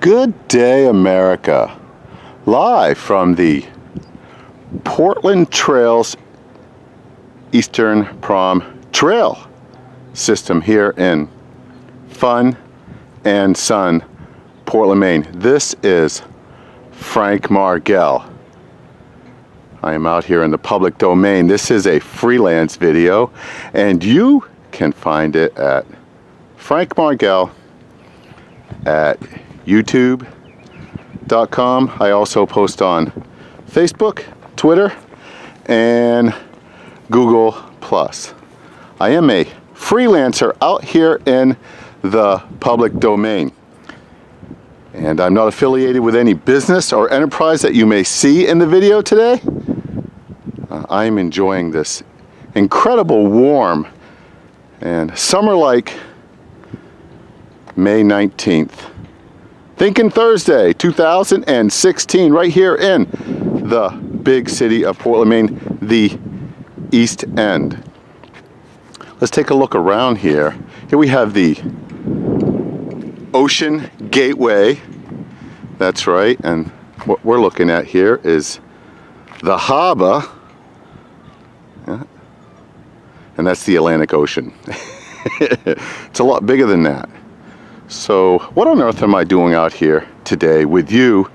Good day, America. Live from the Portland Trails Eastern Prom Trail system here in fun and sun, Portland, Maine. This is Frank Margel. I am out here in the public domain. This is a freelance video, and you can find it at Frank Margel at youtube.com. I also post on Facebook, Twitter, and Google+. I am a freelancer out here in the public domain. And I'm not affiliated with any business or enterprise that you may see in the video today. I am enjoying this incredible warm and summer-like May 19th. Thinking Thursday, 2016, right here in the big city of Portland, Maine, the East End. Let's take a look around here. Here we have the Ocean Gateway. That's right, and what we're looking at here is the harbor. Yeah. And that's the Atlantic Ocean. It's a lot bigger than that. So what on earth am I doing out here today with you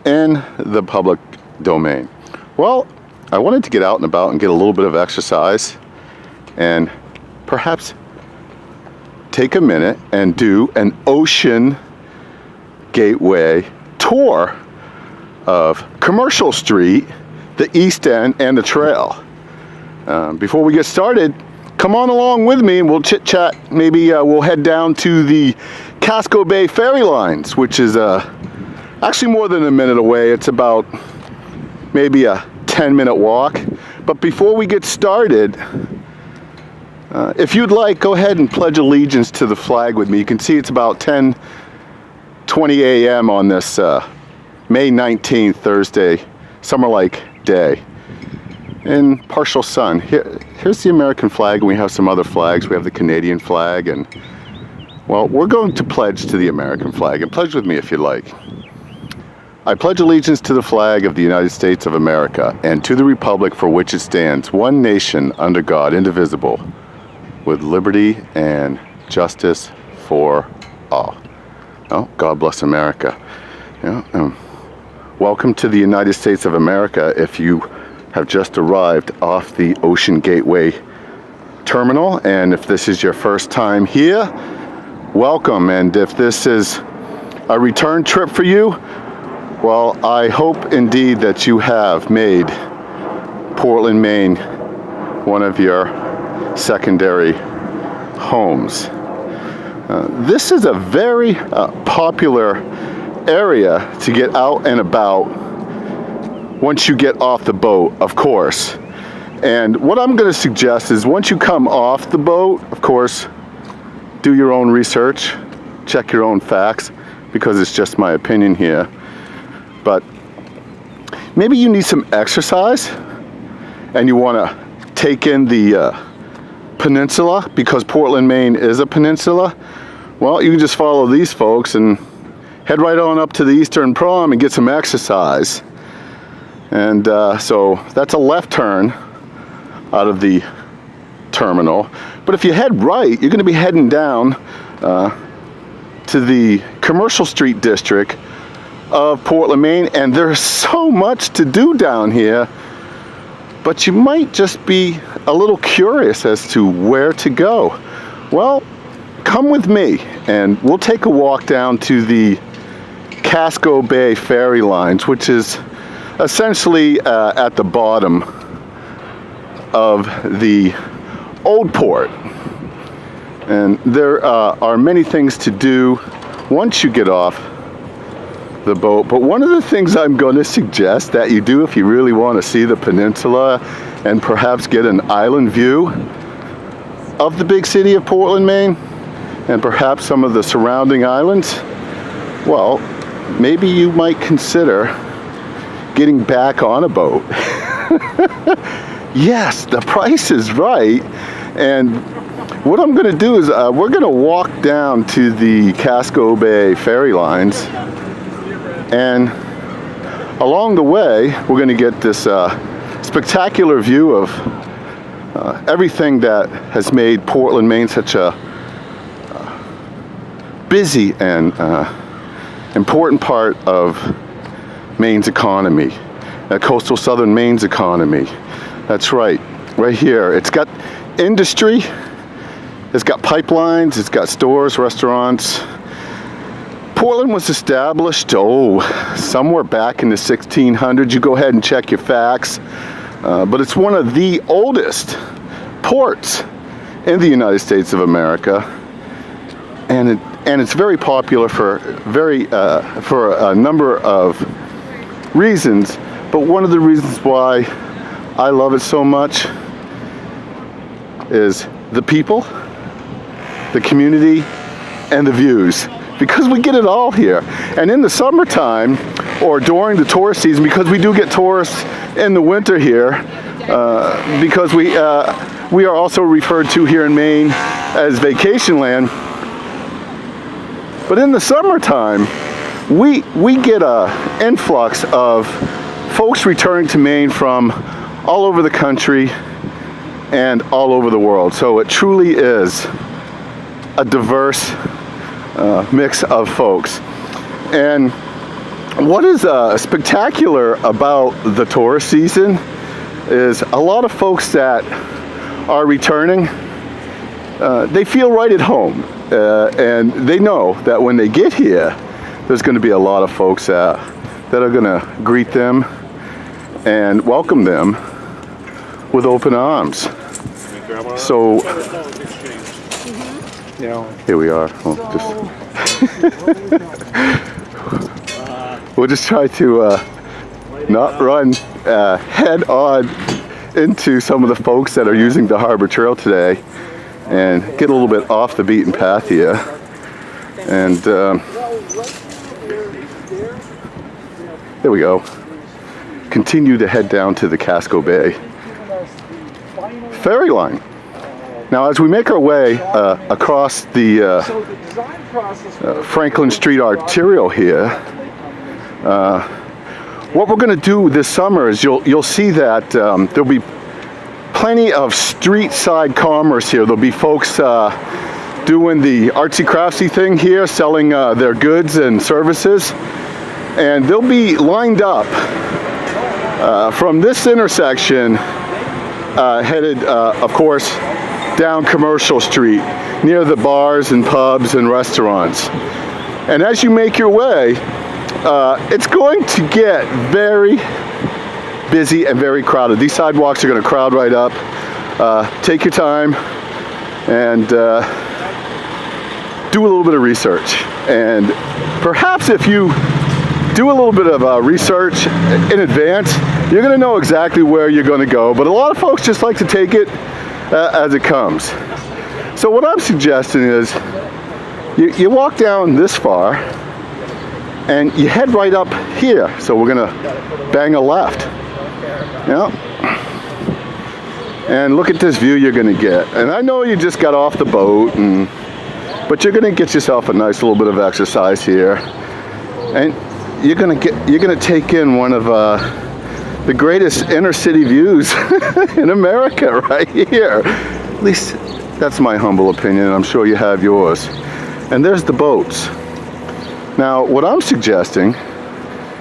in the public domain? Well, I wanted to get out and about and get a little bit of exercise and perhaps take a minute and do an Ocean Gateway tour of Commercial Street, the East End, and the trail. Before we get started, come on along with me and we'll chit chat. Maybe we'll head down to the Casco Bay ferry lines, which is actually more than a minute away. It's about maybe a 10-minute walk. But before we get started, if you'd like, go ahead and pledge allegiance to the flag with me. You can see it's about 10:20 a.m. on this May 19th, Thursday, summer-like day. In partial sun. Here's the American flag, and we have some other flags. We have the Canadian flag, and well, we're going to pledge to the American flag, and pledge with me if you like. I pledge allegiance to the flag of the United States of America and to the republic for which it stands, one nation under God, indivisible, with liberty and justice for all. Oh, God bless America. Yeah, welcome to the United States of America if you have just arrived off the Ocean Gateway terminal, and if this is your first time here, welcome. And if this is a return trip for you, well, I hope indeed that you have made Portland, Maine one of your secondary homes. This is a very popular area to get out and about once you get off the boat, of course. And what I'm going to suggest is once you come off the boat, of course, do your own research, check your own facts, because it's just my opinion here. But maybe you need some exercise and you want to take in the peninsula, because Portland, Maine is a peninsula. Well, you can just follow these folks and head right on up to the Eastern Prom and get some exercise. And so that's a left turn out of the terminal. But if you head right, you're going to be heading down to the Commercial Street district of Portland, Maine. And there's so much to do down here, but you might just be a little curious as to where to go. Well, come with me and we'll take a walk down to the Casco Bay ferry lines, which is essentially at the bottom of the old port. And there are many things to do once you get off the boat. But one of the things I'm going to suggest that you do if you really want to see the peninsula and perhaps get an island view of the big city of Portland, Maine, and perhaps some of the surrounding islands, well, maybe you might consider getting back on a boat. Yes, the price is right. And what I'm going to do is we're going to walk down to the Casco Bay ferry lines And along the way, we're going to get this spectacular view of everything that has made Portland, Maine such a busy and important part of Maine's economy, coastal southern Maine's economy. That's right here. It's got industry, it's got pipelines, it's got stores, restaurants. Portland was established, somewhere back in the 1600s. You go ahead and check your facts. But it's one of the oldest ports in the United States of America. And it's very popular for a number of reasons. But one of the reasons why I love it so much is the people, the community, and the views. Because we get it all here. And in the summertime, or during the tourist season, because we do get tourists in the winter here, because we are also referred to here in Maine as vacation land. But in the summertime, we get an influx of folks returning to Maine from all over the country and all over the world. So it truly is a diverse mix of folks. And what is spectacular about the tourist season is a lot of folks that are returning, they feel right at home, and they know that when they get here, there's going to be a lot of folks that are going to greet them and welcome them with open arms. So here we are. We'll just try to not run head on into some of the folks that are using the Harbor Trail today and get a little bit off the beaten path here. And there we go. Continue to head down to the Casco Bay ferry line. Now, as we make our way across the Franklin Street arterial here, what we're going to do this summer is you'll see that there'll be plenty of street side commerce here. There'll be folks doing the artsy craftsy thing here, selling their goods and services, and they'll be lined up from this intersection, headed, of course, down Commercial Street, near the bars and pubs and restaurants. And as you make your way, it's going to get very busy and very crowded. These sidewalks are going to crowd right up. Take your time and do a little bit of research. And perhaps if you do a little bit of research in advance, you're going to know exactly where you're going to go. But a lot of folks just like to take it as it comes. So what I'm suggesting is you walk down this far and you head right up here. So we're gonna bang a left. Yeah. And look at this view you're gonna get. And I know you just got off the boat, but you're gonna get yourself a nice little bit of exercise here. And you're gonna take in one of the greatest inner city views in America right here. At least that's my humble opinion, and I'm sure you have yours. And there's the boats. Now, what I'm suggesting,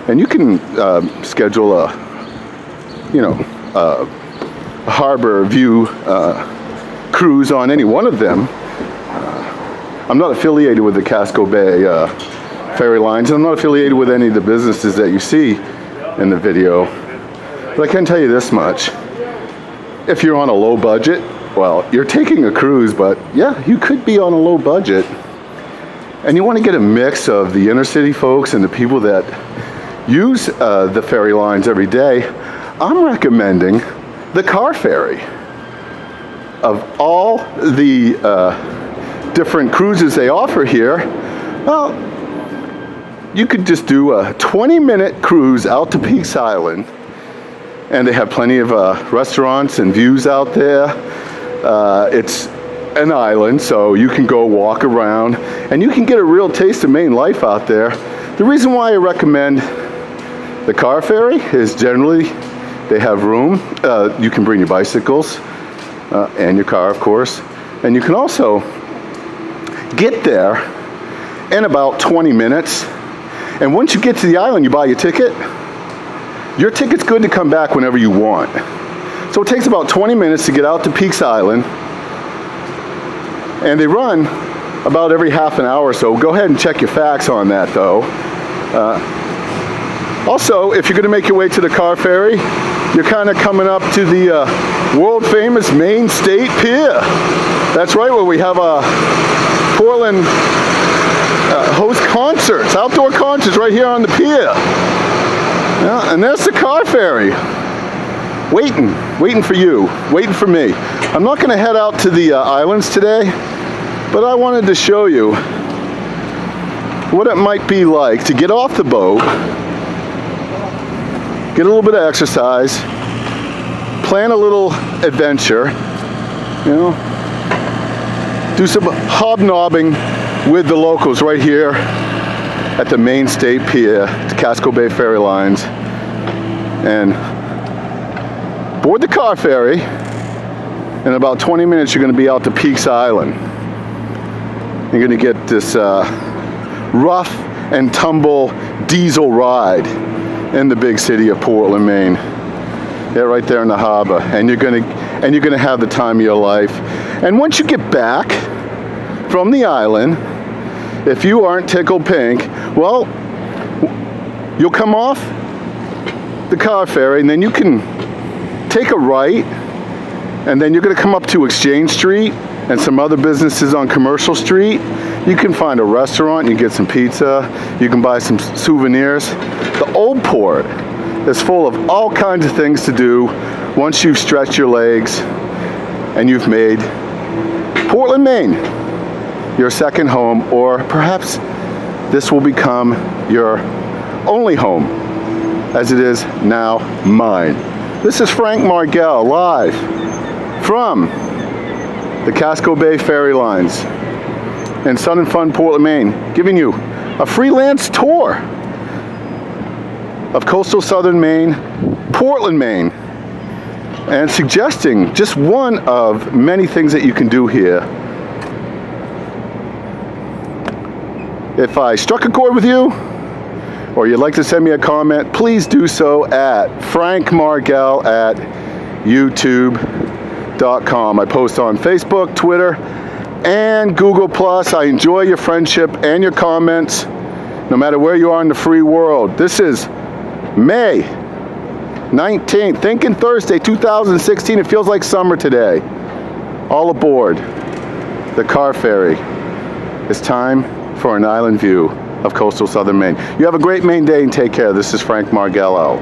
and you can schedule a harbor view cruise on any one of them. I'm not affiliated with the Casco Bay ferry lines, and I'm not affiliated with any of the businesses that you see in the video. But I can tell you this much. If you're on a low budget, well, you're taking a cruise, but yeah, you could be on a low budget. And you want to get a mix of the inner city folks and the people that use the ferry lines every day. I'm recommending the car ferry. Of all the different cruises they offer here, well, you could just do a 20-minute cruise out to Peaks Island, and they have plenty of restaurants and views out there. It's an island, so you can go walk around, and you can get a real taste of Maine life out there. The reason why I recommend the car ferry is generally they have room. You can bring your bicycles and your car, of course. And you can also get there in about 20 minutes. And once you get to the island, you buy your ticket. Your ticket's good to come back whenever you want. So it takes about 20 minutes to get out to Peaks Island. And they run about every half an hour or so. Go ahead and check your facts on that, though. Also, if you're going to make your way to the car ferry, you're kind of coming up to the world famous Maine State Pier. That's right, where we have Portland host concerts, outdoor concerts right here on the pier. Yeah, and there's the car ferry, waiting for you, waiting for me. I'm not going to head out to the islands today, but I wanted to show you what it might be like to get off the boat, get a little bit of exercise, plan a little adventure, you know, do some hobnobbing with the locals right here at the Maine State Pier, the Casco Bay Ferry Lines, and board the car ferry. In about 20 minutes, you're going to be out to Peaks Island. You're going to get this rough and tumble diesel ride in the big city of Portland, Maine. Yeah, right there in the harbor, and you're gonna have the time of your life. And once you get back from the island, if you aren't tickled pink, well, you'll come off the car ferry, and then you can take a right, and then you're gonna come up to Exchange Street and some other businesses on Commercial Street. You can find a restaurant, you can get some pizza, you can buy some souvenirs. The Old Port is full of all kinds of things to do once you've stretched your legs and you've made Portland, Maine your second home, or perhaps this will become your only home, as it is now mine. This is Frank Margel, live from the Casco Bay Ferry Lines in Sun and Fun, Portland, Maine, giving you a freelance tour of coastal southern Maine, Portland, Maine, and suggesting just one of many things that you can do here. If I struck a chord with you, or you'd like to send me a comment, please do so at frankmargel@youtube.com. I post on Facebook, Twitter, and Google+. I enjoy your friendship and your comments, no matter where you are in the free world. This is May 19th, thinking Thursday, 2016. It feels like summer today. All aboard the car ferry. It's time for an island view of coastal southern Maine. You have a great Maine day and take care. This is Frank Margel out.